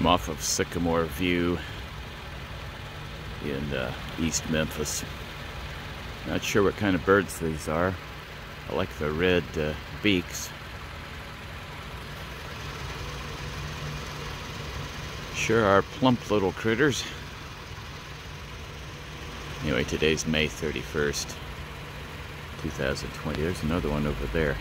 I'm off of Sycamore View in East Memphis. Not sure what kind of birds these are. I like the red beaks. Sure are plump little critters. Anyway, today's May 31st, 2020. There's another one over there.